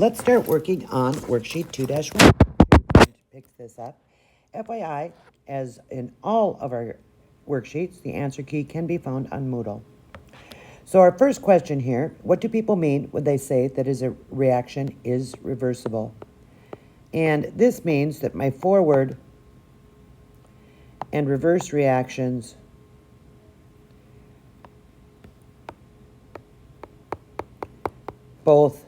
Let's start working on worksheet 2-1. To pick this up. FYI, as in all of our worksheets, the answer key can be found on Moodle. So our first question here, what do people mean when they say that a reaction is reversible? And this means that my forward and reverse reactions both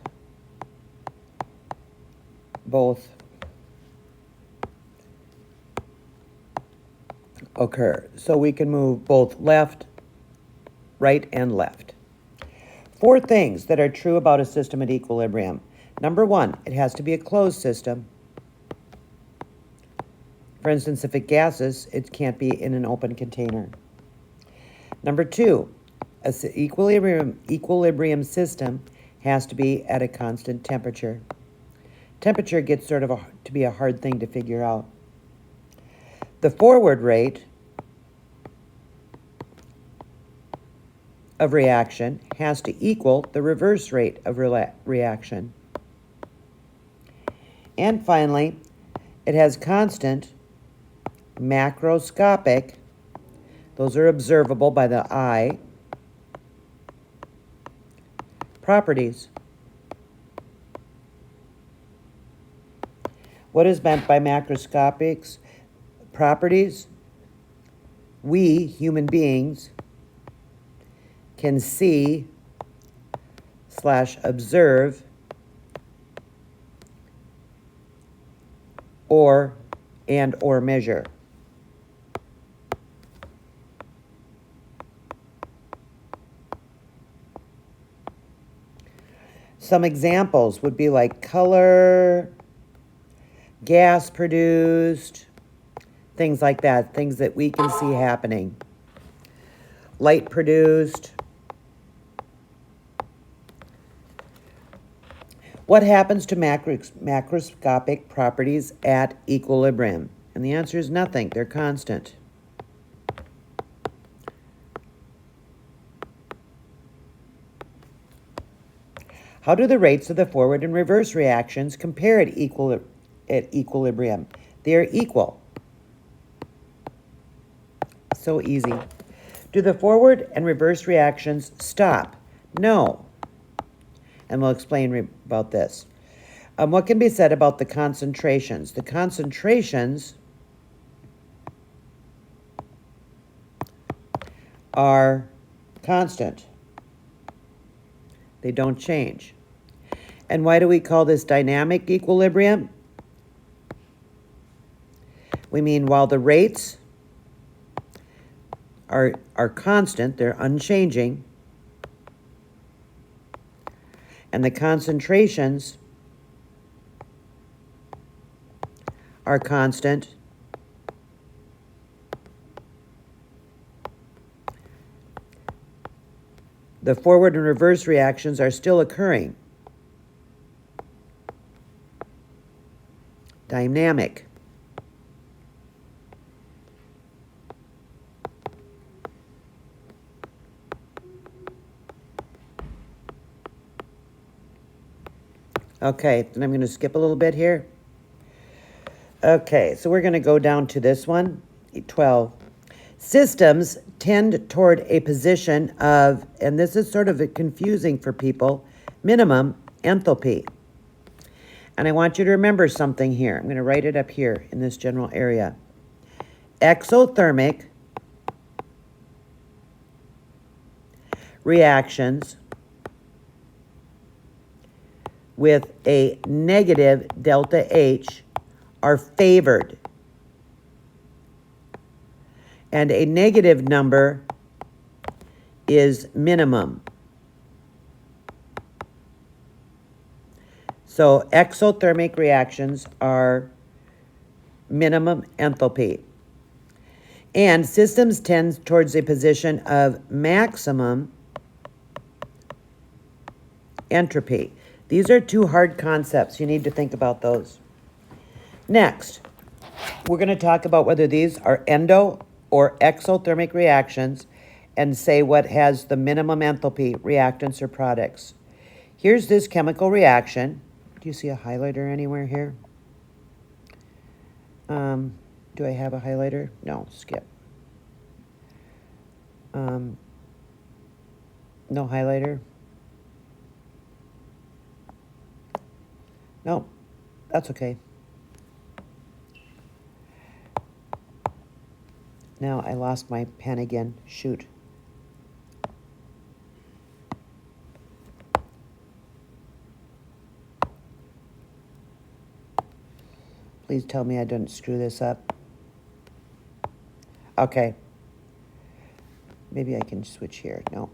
occur. So we can move both left, right, and left. 4 things that are true about a system at equilibrium. Number 1, it has to be a closed system. For instance, if it gases, it can't be in an open container. Number 2, an equilibrium system has to be at a constant temperature. Temperature gets sort of to be a hard thing to figure out. The forward rate of reaction has to equal the reverse rate of reaction. And finally, it has constant macroscopic, those are observable by the eye, properties. What is meant by macroscopic properties? We, human beings, can see / observe or measure. Some examples would be like color, gas produced, things like that, things that we can see happening. Light produced. What happens to macroscopic properties at equilibrium? And the answer is nothing. They're constant. How do the rates of the forward and reverse reactions compare at equilibrium? They are equal. So easy. Do the forward and reverse reactions stop? No. And we'll explain about this. What can be said about the concentrations? The concentrations are constant. They don't change. And why do we call this dynamic equilibrium? We mean while the rates are constant, they're unchanging, and the concentrations are constant, the forward and reverse reactions are still occurring. Dynamic. Okay, then I'm going to skip a little bit here. Okay, so we're going to go down to this one, 12. Systems tend toward a position of, and this is sort of confusing for people, minimum enthalpy. And I want you to remember something here. I'm going to write it up here in this general area. Exothermic reactions with a negative delta H are favored. And a negative number is minimum. So exothermic reactions are minimum enthalpy. And systems tend towards a position of maximum entropy. These are 2 hard concepts. You need to think about those. Next, we're going to talk about whether these are endo or exothermic reactions and say what has the minimum enthalpy, reactants or products. Here's this chemical reaction. Do you see a highlighter anywhere here? Do I have a highlighter? No, skip. No highlighter? No, that's okay. Now I lost my pen again. Shoot. Please tell me I didn't screw this up. Okay. Maybe I can switch here. No.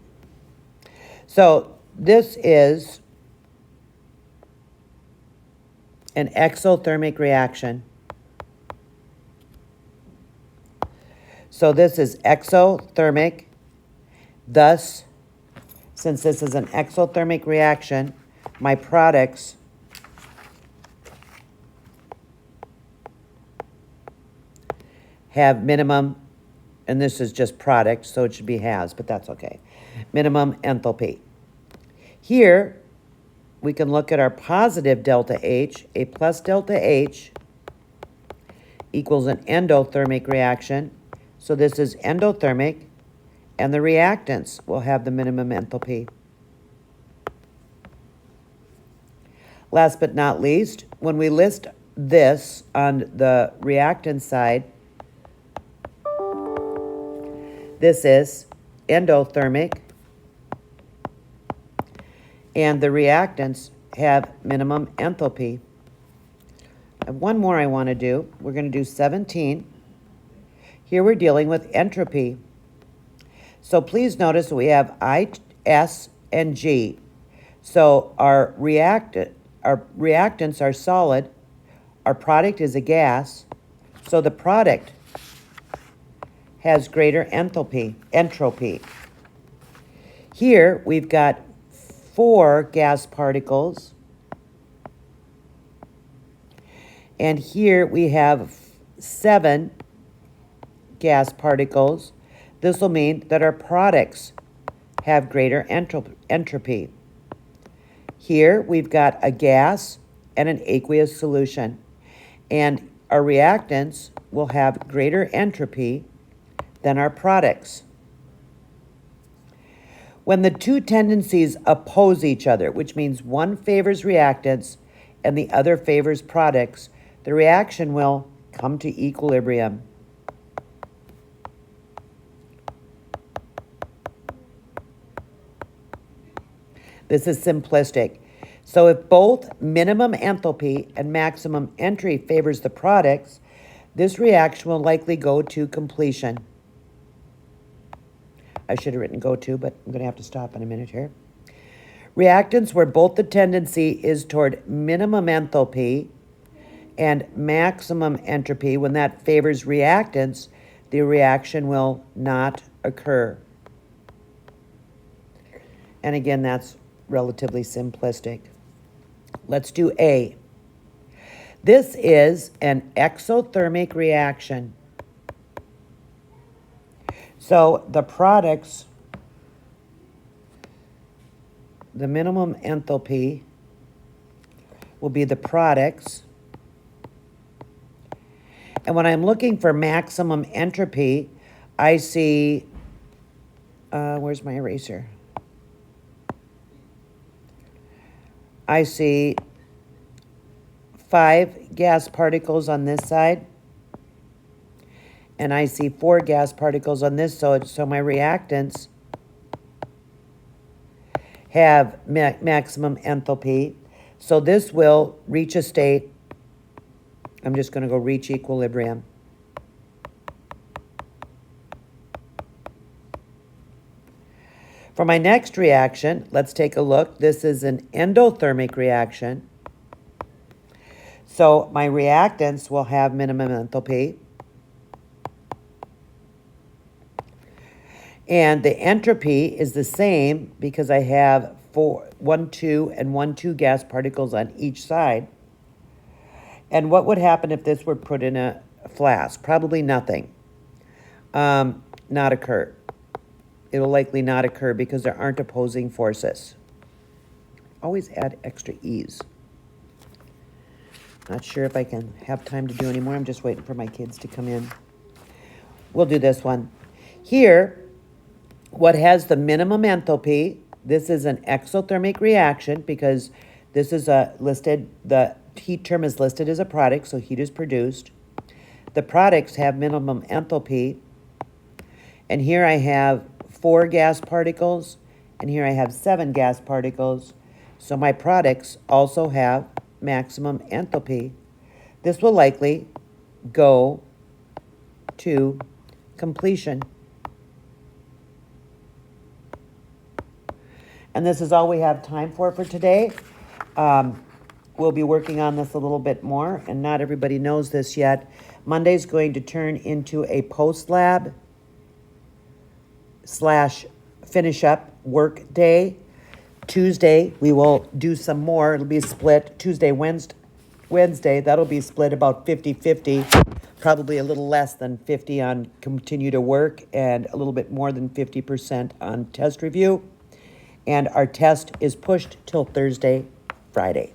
So this is an exothermic reaction. So this is exothermic. Thus, since this is an exothermic reaction, my products have minimum, and this is just product, so it should be has, but that's okay. Minimum enthalpy. Here, we can look at our positive delta H. A plus delta H equals an endothermic reaction. So this is endothermic, and the reactants will have the minimum enthalpy. Last but not least, when we list this on the reactant side, this is endothermic, and the reactants have minimum enthalpy. I have one more I want to do. We're going to do 17. Here we're dealing with entropy. So please notice we have I, S, and G. So our reactants are solid. Our product is a gas. So the product has greater entropy. Here we've got 4 gas particles. And here we have 7 gas particles. This will mean that our products have greater entropy. Here we've got a gas and an aqueous solution. And our reactants will have greater entropy than our products. When the two tendencies oppose each other, which means one favors reactants and the other favors products, the reaction will come to equilibrium. This is simplistic. So if both minimum enthalpy and maximum entry favors the products, this reaction will likely go to completion. I should have written go to, but I'm going to have to stop in a minute here. Reactants where both the tendency is toward minimum enthalpy and maximum entropy, when that favors reactants, the reaction will not occur. And again, that's relatively simplistic. Let's do A. This is an exothermic reaction. So the products, the minimum enthalpy will be the products. And when I'm looking for maximum entropy, I see, where's my eraser? I see 5 gas particles on this side, and I see 4 gas particles on this side, so my reactants have maximum enthalpy. So this will reach a state, I'm just going to go reach equilibrium. For my next reaction, let's take a look. This is an endothermic reaction. So my reactants will have minimum enthalpy. And the entropy is the same because I have 1, 2, and 1, 2 gas particles on each side. And what would happen if this were put in a flask? Probably nothing. Not occur. It will likely not occur because there aren't opposing forces. Always add extra E's. Not sure if I can have time to do any more. I'm just waiting for my kids to come in. We'll do this one. Here, what has the minimum enthalpy, this is an exothermic reaction because this is the heat term is listed as a product, so heat is produced. The products have minimum enthalpy. And here I have 4 gas particles, and here I have 7 gas particles. So my products also have maximum enthalpy. This will likely go to completion. And this is all we have time for today. We'll be working on this a little bit more, and not everybody knows this yet. Monday's going to turn into a post-lab / finish up work day. Tuesday, we will do some more. It'll be split Tuesday, Wednesday. That'll be split about 50-50, probably a little less than 50 on continue to work and a little bit more than 50% on test review. And our test is pushed till Thursday, Friday.